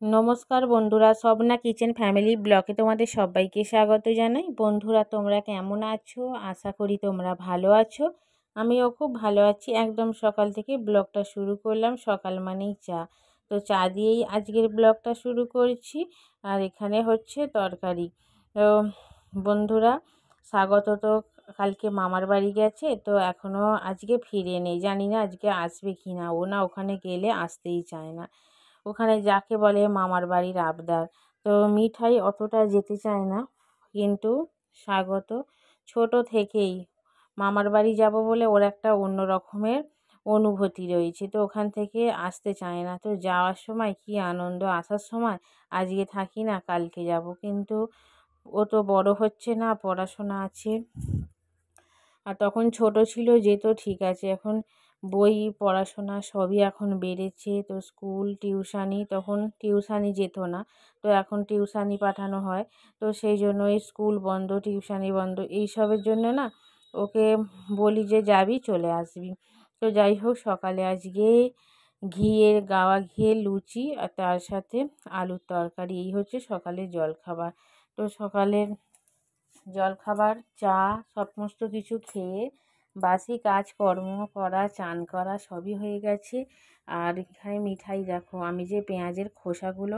নমস্কার বন্ধুরা, Swapna kitchen family ব্লগে তোমাদের সবাইকে স্বাগত জানাই। বন্ধুরা, তোমরা কেমন আছো? আশা করি তোমরা ভালো আছো। আমিও খুব ভালো আছি। একদম সকাল থেকে ব্লগটা শুরু করলাম। সকাল মানেই চা, তো চা দিয়েই আজকের ব্লগটা শুরু করছি। আর এখানে হচ্ছে তরকারি। তো বন্ধুরা, স্বাগত তো কালকে মামার বাড়ি গেছে, তো এখনও আজকে ফিরে নেই। জানি না আজকে আসবে কি না। ও না ওখানে গেলে আসতেই চায় না। ওখানে যাকে বলে মামার বাড়ির আবদার। তো মিঠাই অতটা যেতে চায় না, কিন্তু স্বাগত ছোট থেকেই মামার বাড়ি যাব বলে ওর একটা অন্য রকমের অনুভূতি রয়েছে। তো ওখান থেকে আসতে চায় না। তো যাওয়ার সময় কি আনন্দ, আসার সময় আজকে থাকি না কালকে যাব। কিন্তু ও তো বড় হচ্ছে না, পড়াশোনা আছে। আর তখন ছোট ছিল, যেত ঠিক আছে। এখন বই পড়াশোনা সবই এখন বেড়েছে। তো স্কুল টিউশানি, তখন টিউশানি যেত না, তো এখন টিউশানি পাঠানো হয়। তো সেই জন্যই স্কুল বন্ধ, টিউশানি বন্ধ, এইসবের জন্য না ওকে বলি যে যাবি চলে আসবি। তো যাই হোক, সকালে আজকে গাওয়া ঘিয়ের লুচি আর তার সাথে আলুর তরকারি, এই হচ্ছে সকালের জলখাবার। তো সকালের জলখাবার, চা, সমস্ত কিছু খেয়ে বাসি কাজকর্ম করা, চান করা সবই হয়ে গেছে। আর এখানে মিঠাই দেখো, আমি যে পেঁয়াজের খোসাগুলো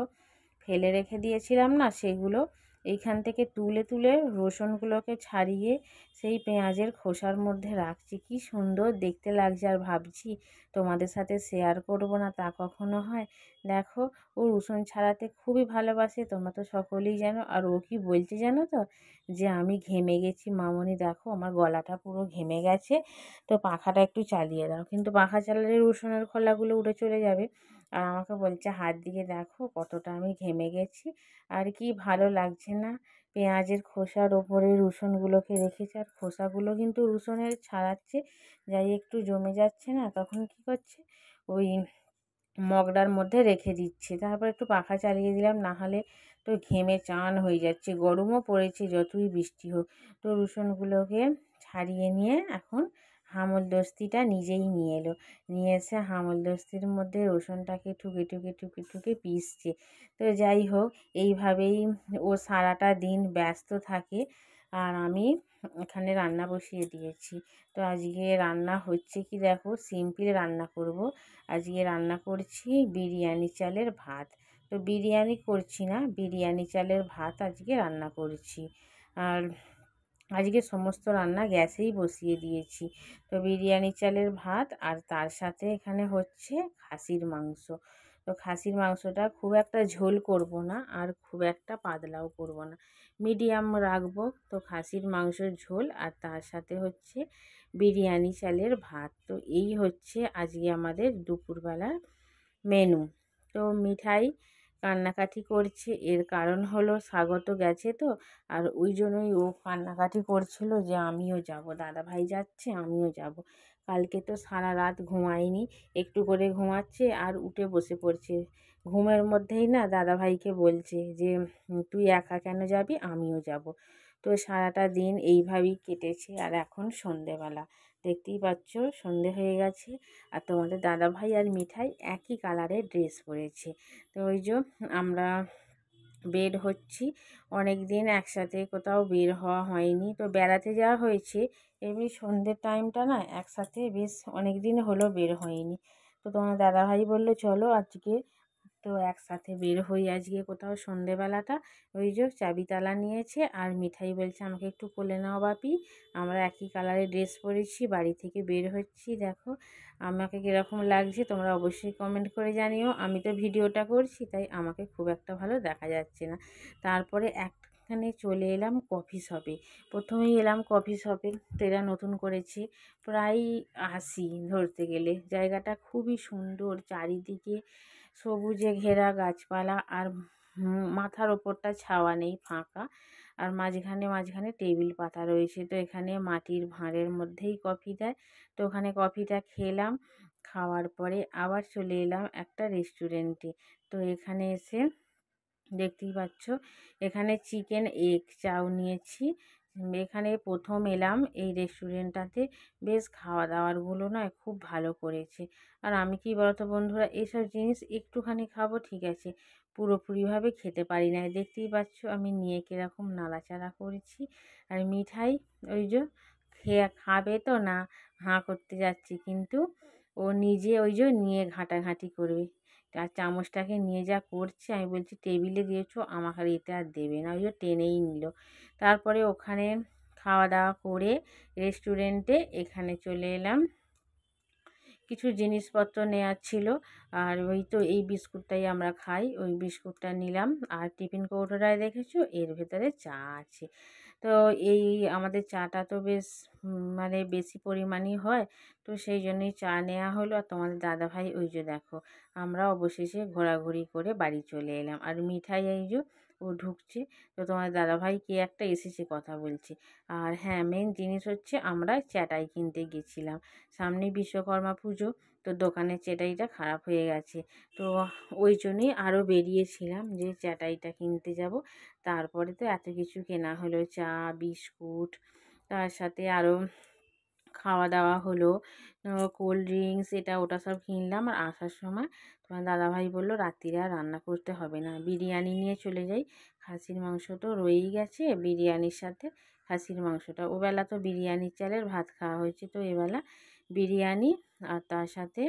ফেলে রেখে দিয়েছিলাম না, সেগুলো এইখান থেকে তুলে তুলে রসুনগুলোকে ছাড়িয়ে সেই পেঁয়াজের খোসার মধ্যে রাখছি। কি সুন্দর দেখতে লাগছে। আর ভাবছি তোমাদের সাথে শেয়ার করব না, তা কখনো হয়। দেখো, ও রসুন ছাড়াতে খুবই ভালোবাসে, তোমরা তো সকলেই জানো। আর ও কি বলছে জানো তো, যে আমি ঘেমে গেছি মামনি, দেখো আমার গলাটা পুরো ঘেমে গেছে, তো পাখাটা একটু চালিয়ে দাও। কিন্তু পাখা চালালে রসুনের খোলাগুলো উড়ে চলে যাবে। আর আমাকে বলছে হাত দিয়ে দেখো কতটা আমি ঘেমে গেছি। আর কি ভালো লাগছে না, পেঁয়াজের খোসার ওপরে রসুনগুলোকে রেখেছে। আর খোসাগুলো কিন্তু রসুনের ছাড়াচ্ছে, যাই একটু জমে যাচ্ছে না, তখন কি করছে, ওই মগডার মধ্যে রেখে দিচ্ছে। তারপর একটু পাখা চালিয়ে দিলাম, না হলে তো ঘেমে চান হয়ে যাচ্ছে। গরমও পড়েছে যতই বৃষ্টি হোক। তো রসুনগুলোকে ছাড়িয়ে নিয়ে এখন হামলদস্তিটা নিজেই নিয়ে এলো। নিয়ে এসে হামলদস্তির মধ্যে রসুনটাকে ঠুকে ঠুকে ঠুকে ঠুকে পিসছে। তো যাই হোক, এইভাবেই ও সারাটা দিন ব্যস্ত থাকে। আর আমি এখানে রান্না বসিয়ে দিয়েছি। তো আজকে রান্না হচ্ছে কি দেখো, সিম্পল রান্না করব। আজকে রান্না করছি বিরিয়ানি চালের ভাত। তো বিরিয়ানি করছি না, বিরিয়ানি চালের ভাত আজকে রান্না করছি। আর আজকে সমস্ত রান্না গ্যাসেই বসিয়ে দিয়েছি। তো বিরিয়ানি চালের ভাত, আর তার সাথে এখানে হচ্ছে খাসির মাংস। তো খাসির মাংসটা খুব একটা ঝোল করব না, আর খুব একটা পাতলাও করব না, মিডিয়াম রাখবো। তো খাসির মাংসের ঝোল, আর তার সাথে হচ্ছে বিরিয়ানি চালের ভাত। তো এই হচ্ছে আজকে আমাদের দুপুরবেলার মেনু। তো মিঠাই কান্নাকাটি করছে, এর কারণ হলো স্বাগত গেছে তো। আর ওই জন্যই ও কান্নাকাটি করছিল যে আমিও যাব, দাদাভাই যাচ্ছে আমিও যাব। কালকে তো সারা রাত ঘুমায়নি, একটু করে ঘুমাচ্ছে আর উঠে বসে পড়ছে। ঘুমের মধ্যেই না দাদাভাইকে বলছে যে তুই একা কেন যাবি, আমিও যাব। তো সারাটা দিন এইভাবেই কেটেছে। আর এখন সন্ধেবেলা, দেখতেই পাচ্ছ সন্ধে হয়ে গেছে। আর তোমাদের দাদাভাই আর মিঠাই একই কালারের ড্রেস পরেছে। তো ওই যে আমরা বের হচ্ছি, অনেক দিন একসাথে কোথাও বের হওয়া হয়নি। তো বেড়াতে যাওয়া হয়েছে, এমনি সন্ধ্যের টাইমটা না একসাথে বেশ অনেক দিন হলো বের হয়নি। তো তোমার দাদাভাই বললো চলো আজকে তো একসাথে বের হই আজকে কোথাও সন্ধেবেলাটা। ওই যে চাবিতালা নিয়েছে, আর মিঠাই বলছে আমাকে একটু কোলে নাও বাপি, আমরা একই কালারের ড্রেস পরেছি, বাড়ি থেকে বের হচ্ছি। দেখো আমাকে কীরকম লাগছে তোমরা অবশ্যই কমেন্ট করে জানিও। আমি তো ভিডিওটা করছি, তাই আমাকে খুব একটা ভালো দেখা যাচ্ছে না। তারপরে একখানে চলে এলাম কফি শপে। প্রথমেই এলাম কফি শপে, তো এরা নতুন করেছে, প্রায় 80 ধরতে গেলে। জায়গাটা খুবই সুন্দর, চারিদিকে সবুজে ঘেরা গাছপালা, আর মাথার ওপরটা ছাওয়া নেই, ফাঁকা। আর মাঝখানে মাঝখানে টেবিল পাতা রয়েছে। তো এখানে মাটির ভাঁড়ের মধ্যেই কফি দেয়। তো ওখানে কফিটা খেলাম, খাওয়ার পরে আবার চলে এলাম একটা রেস্টুরেন্টে। তো এখানে এসে দেখতেই পাচ্ছ, এখানে চিকেন এগ চাউ নিয়েছি। এখানে প্রথম এলাম এই রেস্টুরেন্টটাতে, বেশ খাওয়া দাওয়ারগুলো না খুব ভালো করেছে। আর আমি কি বলতো বন্ধুরা, এইসব জিনিস একটুখানি খাবো ঠিক আছে, পুরোপুরিভাবে খেতে পারি না। দেখতেই পাচ্ছ আমি নিয়ে কীরকম নাড়াচাড়া করছি। আর মিঠাই ওই যে খাবে তো না, হাঁ করতে যাচ্ছি, কিন্তু ও নিজে ওই যে নিয়ে ঘাঁটাঘাঁটি করবে। আর চামচটাকে নিয়ে যা করছে, আমি বলছি টেবিলে দিয়েছো, আমাকে আর এতে আর দেবে না, ওই যে টেনেই নিল। তারপরে ওখানে খাওয়া দাওয়া করে রেস্টুরেন্টে এখানে চলে এলাম, কিছু জিনিসপত্র নেওয়ার ছিল। আর ওই তো এই বিস্কুটটাই আমরা খাই, ওই বিস্কুটটা নিলাম। আর টিফিন কৌটোটায় দেখেছো এর ভেতরে চা আছে। তো এই আমাদের চাটা তো বেশ মানে বেশি পরিমাণই হয়, তো সেই জন্যই চা নেওয়া হলো। আর তোমাদের দাদাভাই ওই যে দেখো, আমরা অবশেষে ঘোরাঘুরি করে বাড়ি চলে এলাম। আর মিঠাই এই যে ও ঢুকছে, তো তোমার দাদাভাই কে একটা এসেছে কথা বলছে। আর হ্যাঁ, মেন জিনিস হচ্ছে আমরা চ্যাটাই কিনতে গেছিলাম, সামনে বিশ্বকর্মা পুজো, তো দোকানের চ্যাটাইটা খারাপ হয়ে গেছে। তো ওই জন্যই আরও বেরিয়েছিলাম যে চ্যাটাইটা কিনতে যাব। তারপরে তো এত কিছু কেনা হলো, চা, বিস্কুট, তার সাথে আরও খাওয়া দাওয়া হলো, কোল্ড ড্রিঙ্কস, এটা ওটা সব কিনলাম। আর আসার সময় তোমার দাদাভাই বললো রাত্রিরে আর রান্না করতে হবে না, বিরিয়ানি নিয়ে চলে যাই। খাসির মাংস তো রয়েই গেছে, বিরিয়ানির সাথে খাসির মাংসটা, ওবেলা তো বিরিয়ানির চালের ভাত খাওয়া হয়েছে, তো এবেলা বিরিয়ানি আর তার সাথে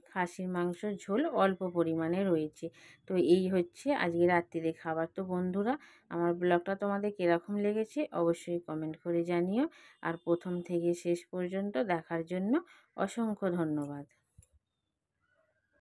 খাসির মাংসর ঝোল অল্প পরিমাণে রয়েছে। তো এই হচ্ছে আজকে রাত্রিরে খাবার। তো বন্ধুরা, আমার ব্লগটা তোমাদের কীরকম লেগেছে অবশ্যই কমেন্ট করে জানিও। আর প্রথম থেকে শেষ পর্যন্ত দেখার জন্য অসংখ্য ধন্যবাদ।